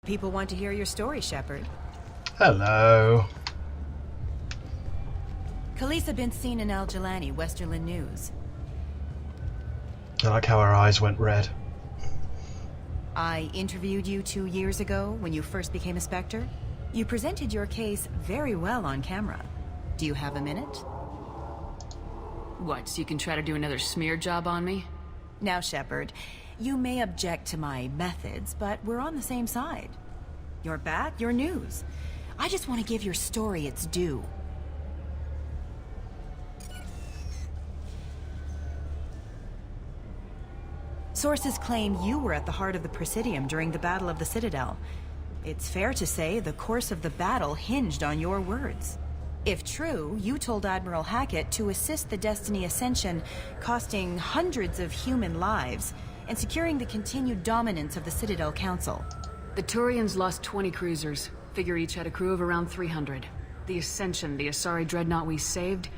People want to hear your story, Shepard. Hello. Khalisah bint Sinan al-Jilani, Westerland News. I like how her eyes went red. I interviewed you 2 years ago when you first became a Spectre. You presented your case very well on camera. Do you have a minute? What, so you can try to do another smear job on me? Now, Shepard, you may object to my methods, but we're on the same side. You're back, you're news. I just want to give your story its due. Sources claim you were at the heart of the Presidium during the Battle of the Citadel. It's fair to say the course of the battle hinged on your words. If true, you told Admiral Hackett to assist the Destiny Ascension, costing hundreds of human lives, and securing the continued dominance of the Citadel Council. The Turians lost 20 cruisers. Figure each had a crew of around 300. The Ascension, the Asari dreadnought we saved,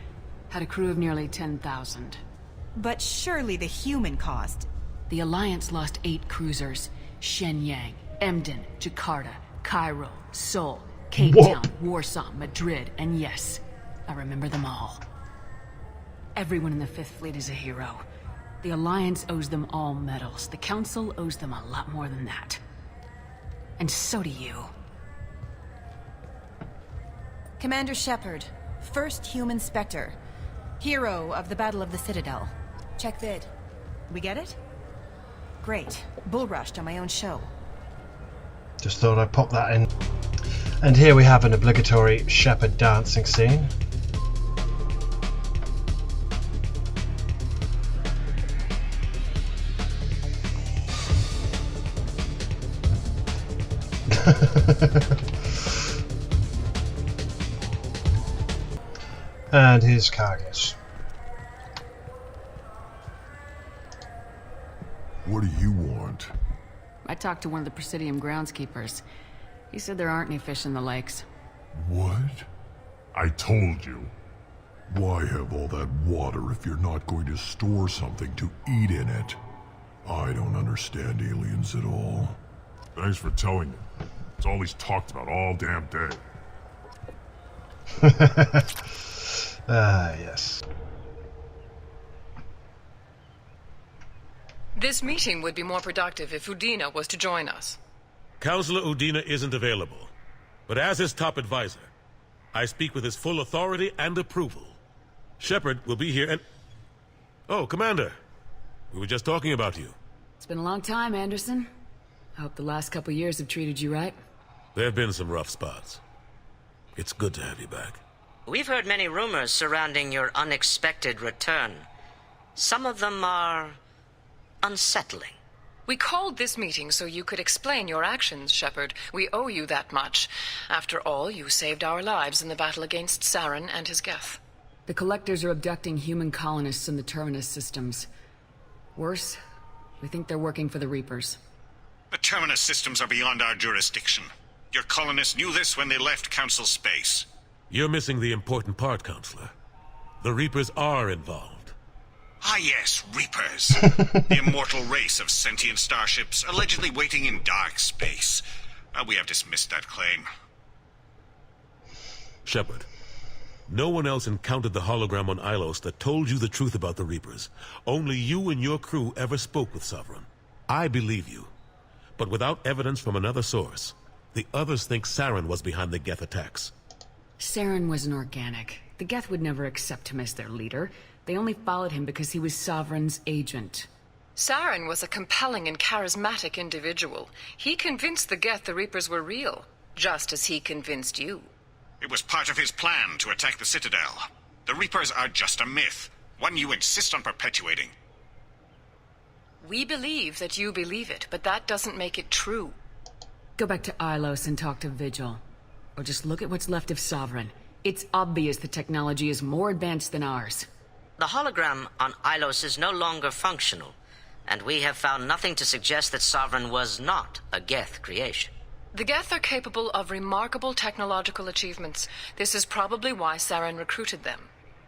had a crew of nearly 10,000. But surely the human cost. The Alliance lost 8 cruisers. Shenyang, Emden, Jakarta, Cairo, Seoul, Cape Town, Warsaw, Madrid, and yes, I remember them all. Everyone in the Fifth Fleet is a hero. The Alliance owes them all medals. The Council owes them a lot more than that. And so do you. Commander Shepard, first human Spectre. Hero of the Battle of the Citadel. Check vid. We get it? Great. Bull rushed on my own show. Just thought I'd pop that in. And here we have an obligatory Shepard dancing scene. And his cargoes. What do you want? I talked to one of the Presidium groundskeepers. He said there aren't any fish in the lakes. What? I told you. Why have all that water if you're not going to store something to eat in it? I don't understand aliens at all. Thanks for telling me. It's all he's talked about all damn day. Ah, yes. This meeting would be more productive if Udina was to join us. Counselor Udina isn't available, but as his top advisor, I speak with his full authority and approval. Shepard will be here and... Oh, Commander. We were just talking about you. It's been a long time, Anderson. I hope the last couple years have treated you right. There have been some rough spots. It's good to have you back. We've heard many rumors surrounding your unexpected return. Some of them are unsettling. We called this meeting so you could explain your actions, Shepard. We owe you that much. After all, you saved our lives in the battle against Saren and his Geth. The Collectors are abducting human colonists in the Terminus systems. Worse, we think they're working for the Reapers. The Terminus systems are beyond our jurisdiction. Your colonists knew this when they left Council space. You're missing the important part, Counselor. The Reapers are involved. Ah yes, Reapers. The immortal race of sentient starships allegedly waiting in dark space. We have dismissed that claim. Shepard, no one else encountered the hologram on Ilos that told you the truth about the Reapers. Only you and your crew ever spoke with Sovereign. I believe you. But without evidence from another source, the others think Saren was behind the Geth attacks. Saren was an organic. The Geth would never accept him as their leader. They only followed him because he was Sovereign's agent. Saren was a compelling and charismatic individual. He convinced the Geth the Reapers were real, just as he convinced you. It was part of his plan to attack the Citadel. The Reapers are just a myth, one you insist on perpetuating. We believe that you believe it, but that doesn't make it true. Go back to Ilos and talk to Vigil. Or just look at what's left of Sovereign. It's obvious the technology is more advanced than ours. The hologram on Ilos is no longer functional, and we have found nothing to suggest that Sovereign was not a Geth creation. The Geth are capable of remarkable technological achievements. This is probably why Saren recruited them.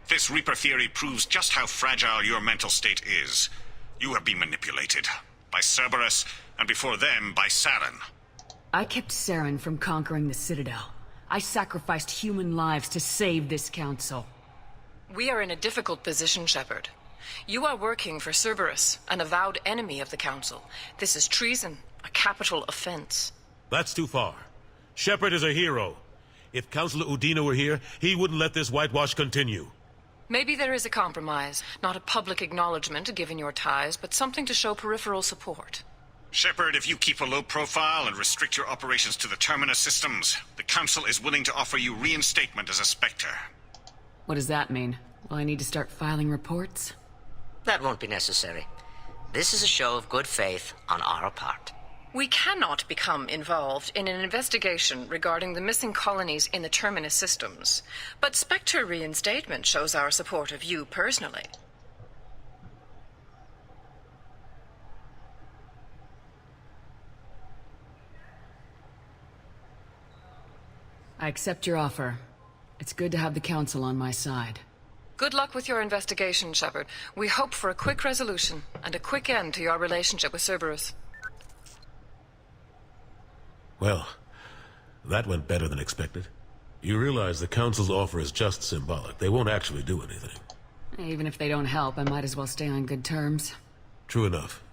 This Reaper theory proves just how fragile your mental state is. You have been manipulated. By Cerberus, and before them, by Saren. I kept Saren from conquering the Citadel. I sacrificed human lives to save this council. We are in a difficult position, Shepard. You are working for Cerberus, an avowed enemy of the Council. This is treason, a capital offense. That's too far. Shepard is a hero. If Councilor Udina were here, he wouldn't let this whitewash continue. Maybe there is a compromise. Not a public acknowledgement given your ties, but something to show peripheral support. Shepard, if you keep a low profile and restrict your operations to the Terminus systems, the Council is willing to offer you reinstatement as a Spectre. What does that mean? Will I need to start filing reports? That won't be necessary. This is a show of good faith on our part. We cannot become involved in an investigation regarding the missing colonies in the Terminus systems, but Spectre reinstatement shows our support of you personally. I accept your offer. It's good to have the Council on my side. Good luck with your investigation, Shepard. We hope for a quick resolution and a quick end to your relationship with Cerberus. Well, that went better than expected. You realize the Council's offer is just symbolic. They won't actually do anything. Even if they don't help, I might as well stay on good terms. True enough.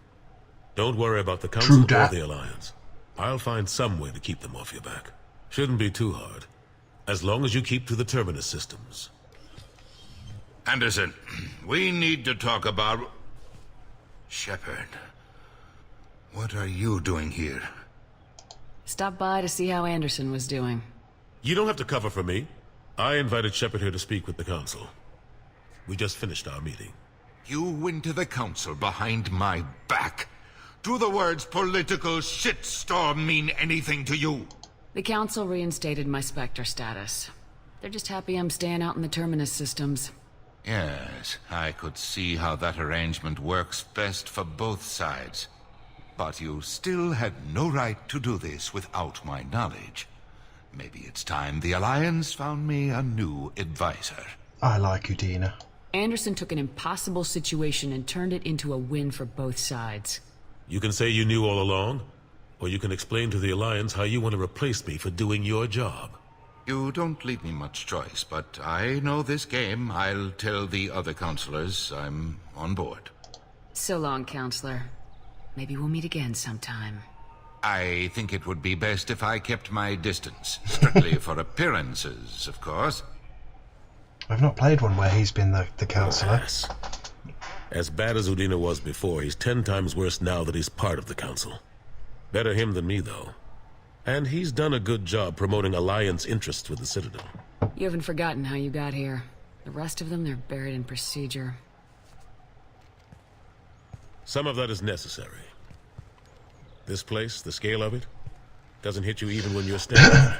Don't worry about the Council or dat. the Alliance. I'll find some way to keep them off your back. Shouldn't be too hard. As long as you keep to the Terminus systems. Anderson, we need to talk about... Shepard, what are you doing here? Stopped by to see how Anderson was doing. You don't have to cover for me. I invited Shepard here to speak with the Council. We just finished our meeting. You went to the Council behind my back. Do the words political shitstorm mean anything to you? The Council reinstated my Spectre status. They're just happy I'm staying out in the Terminus systems. Yes, I could see how that arrangement works best for both sides. But you still had no right to do this without my knowledge. Maybe it's time the Alliance found me a new advisor. I like Udina. Anderson took an impossible situation and turned it into a win for both sides. You can say you knew all along, or you can explain to the Alliance how you want to replace me for doing your job. You don't leave me much choice, but I know this game. I'll tell the other counselors I'm on board. So long, Counselor. Maybe we'll meet again sometime. I think it would be best if I kept my distance. Strictly for appearances, of course. I've not played one where he's been the councillor. Yes. As bad as Udina was before, he's 10 times worse now that he's part of the Council. Better him than me, though. And he's done a good job promoting Alliance interests with the Citadel. You haven't forgotten how you got here. The rest of them, they're buried in procedure. Some of that is necessary. This place, the scale of it, doesn't hit you even when you're standing on it.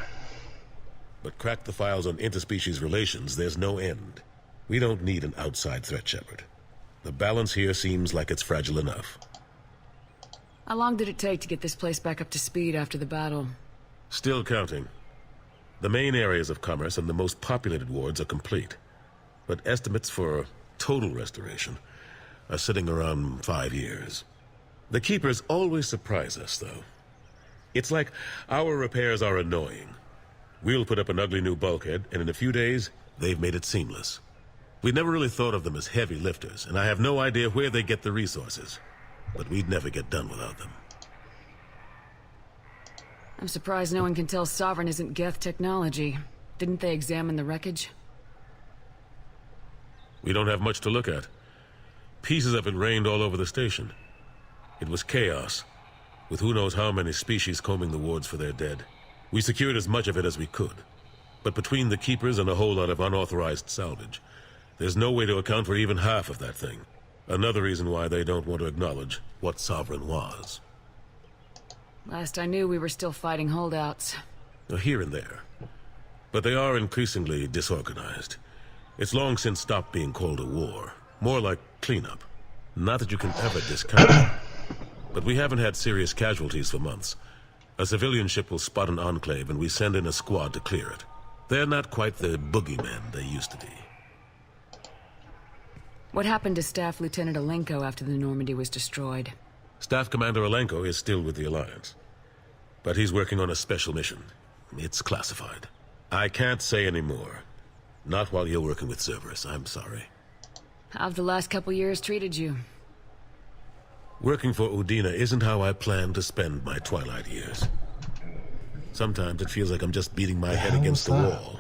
But crack the files on interspecies relations, there's no end. We don't need an outside threat, Shepard. The balance here seems like it's fragile enough. How long did it take to get this place back up to speed after the battle? Still counting. The main areas of commerce and the most populated wards are complete. But estimates for total restoration are sitting around 5 years. The Keepers always surprise us, though. It's like our repairs are annoying. We'll put up an ugly new bulkhead, and in a few days, they've made it seamless. We never really thought of them as heavy lifters, and I have no idea where they get the resources. But we'd never get done without them. I'm surprised no one can tell Sovereign isn't Geth technology. Didn't they examine the wreckage? We don't have much to look at. Pieces of it rained all over the station. It was chaos, with who knows how many species combing the wards for their dead. We secured as much of it as we could. But between the Keepers and a whole lot of unauthorized salvage, there's no way to account for even half of that thing. Another reason why they don't want to acknowledge what Sovereign was. Last I knew, we were still fighting holdouts. Here and there. But they are increasingly disorganized. It's long since stopped being called a war. More like cleanup. Not that you can ever discount it. But we haven't had serious casualties for months. A civilian ship will spot an enclave and we send in a squad to clear it. They're not quite the boogeymen they used to be. What happened to Staff Lieutenant Alenko after the Normandy was destroyed? Staff Commander Alenko is still with the Alliance. but he's working on a special mission. It's classified. I can't say any more. Not while you're working with Cerberus, I'm sorry. How've the last couple years treated you? Working for Udina isn't how I planned to spend my twilight years. Sometimes it feels like I'm just beating my head against the wall.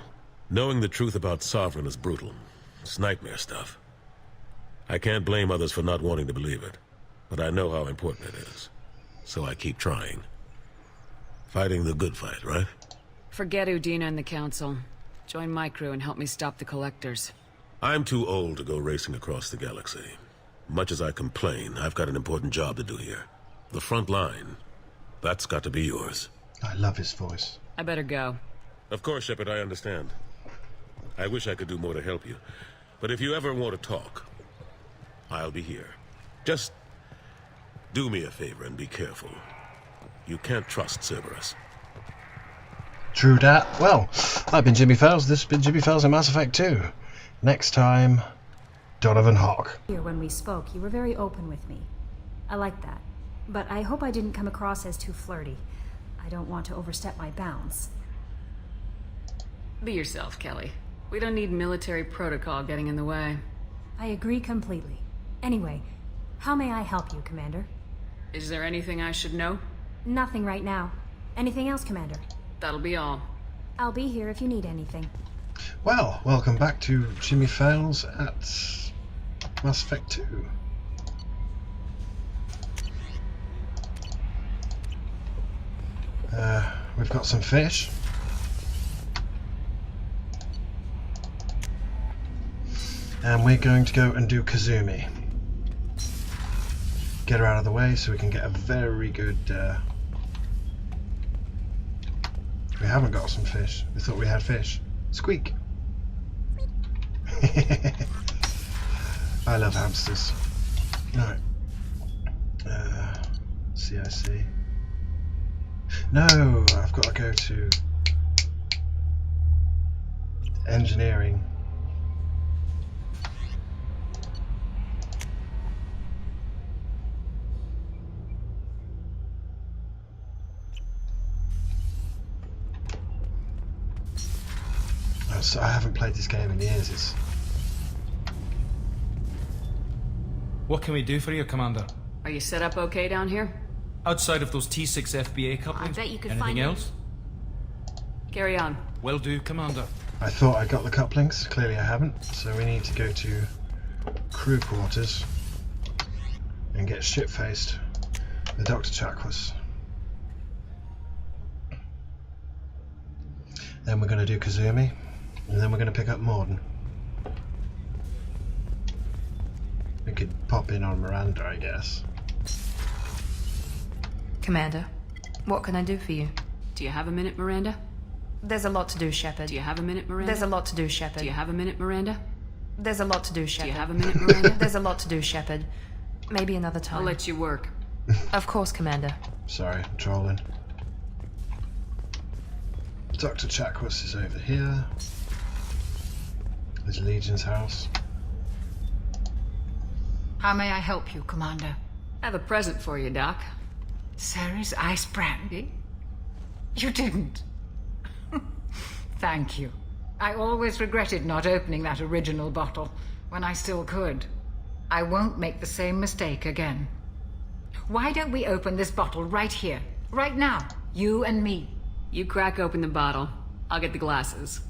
Knowing the truth about Sovereign is brutal. It's nightmare stuff. I can't blame others for not wanting to believe it, but I know how important it is. So I keep trying. Fighting the good fight, right? Forget Udina and the Council. Join my crew and help me stop the Collectors. I'm too old to go racing across the galaxy. Much as I complain, I've got an important job to do here. The front line. That's got to be yours. I love his voice. I better go. Of course, Shepard, I understand. I wish I could do more to help you. But if you ever want to talk, I'll be here. Just do me a favor and be careful. You can't trust Cerberus. True dat. Well, I've been Jimmy Fails. This has been Jimmy Fails in Mass Effect 2. Next time, Donovan Hawk. When we spoke, you were very open with me. I like that. But I hope I didn't come across as too flirty. I don't want to overstep my bounds. Be yourself, Kelly. We don't need military protocol getting in the way. I agree completely. Anyway, how may I help you, Commander? Is there anything I should know? Nothing right now. Anything else, Commander? That'll be all. I'll be here if you need anything. Well, welcome back to Jimmy Fails at Mass Effect 2. We've got some fish. And we're going to go and do Kazumi. Get her out of the way so we can get a very good... We haven't got some fish. We thought we had fish. Squeak. I love hamsters. Alright. CIC. No, I've got to go to engineering. So I haven't played this game in years. What can we do for you, Commander? Are you set up okay down here? Outside of those T6 FBA couplings, I bet you could anything find else? Carry on. Will do, Commander. I thought I got the couplings. Clearly I haven't. So we need to go to crew quarters and get shit-faced with Dr. Chakwas. Then we're going to do Kazumi. And then we're going to pick up Mordin. We could pop in on Miranda, I guess. Commander, what can I do for you? Do you have a minute, Miranda? There's a lot to do, Shepard. Do you have a minute, Miranda? There's a lot to do, Shepard. Do you have a minute, Miranda? There's a lot to do, Shepard. Do you have a minute, Miranda? There's a lot to do, Shepard. Maybe another time. I'll let you work. Of course, Commander. Sorry, I'm trolling. Dr. Chakwas is over here. There's Legion's house. How may I help you, Commander? I have a present for you, Doc. Ceres ice brandy? You didn't. Thank you. I always regretted not opening that original bottle when I still could. I won't make the same mistake again. Why don't we open this bottle right here, right now, you and me? You crack open the bottle. I'll get the glasses.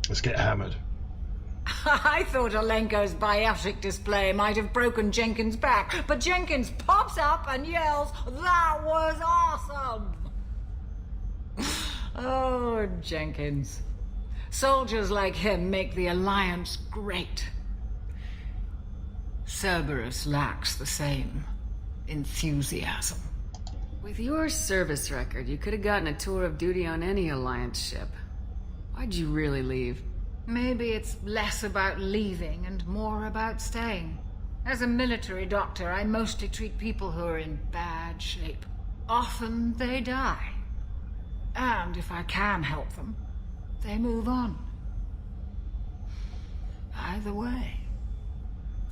Let's get hammered. I thought Alenko's biotic display might have broken Jenkins' back, but Jenkins pops up and yells, "That was awesome!" Oh, Jenkins. Soldiers like him make the Alliance great. Cerberus lacks the same enthusiasm. With your service record, you could have gotten a tour of duty on any Alliance ship. Why'd you really leave? Maybe it's less about leaving and more about staying. As a military doctor, I mostly treat people who are in bad shape. Often they die. And if I can help them, they move on. Either way,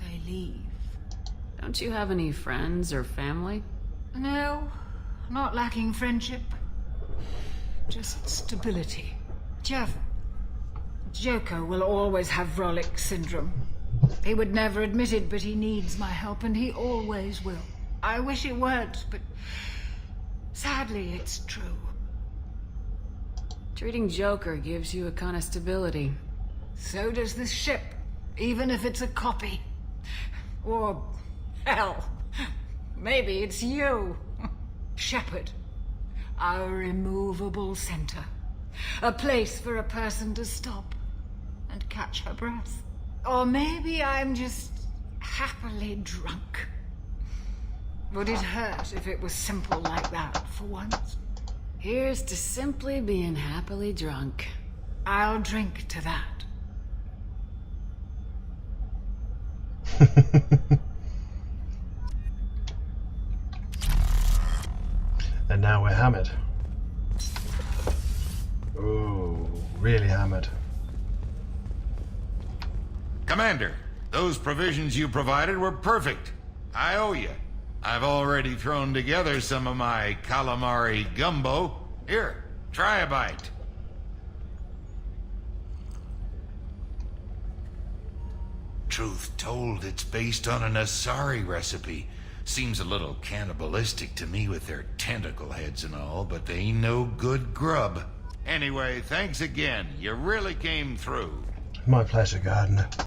they leave. Don't you have any friends or family? No, Not lacking friendship. Just stability. Jeff, Joker will always have Vrolic syndrome. He would never admit it, but he needs my help, and he always will. I wish it weren't, but sadly, it's true. Treating Joker gives you a kind of stability. So does this ship, even if it's a copy. Or, hell, maybe it's you. Shepard. Our immovable center. A place for a person to stop and catch her breath. Or maybe I'm just happily drunk. Would it hurt if it was simple like that for once? Here's to simply being happily drunk. I'll drink to that. And now we're hammered. Oh, really hammered. Commander, those provisions you provided were perfect. I owe you. I've already thrown together some of my calamari gumbo. Here, try a bite. Truth told, it's based on an Asari recipe. Seems a little cannibalistic to me with their tentacle heads and all, but they ain't no good grub. Anyway, thanks again. You really came through. My pleasure, Gardener.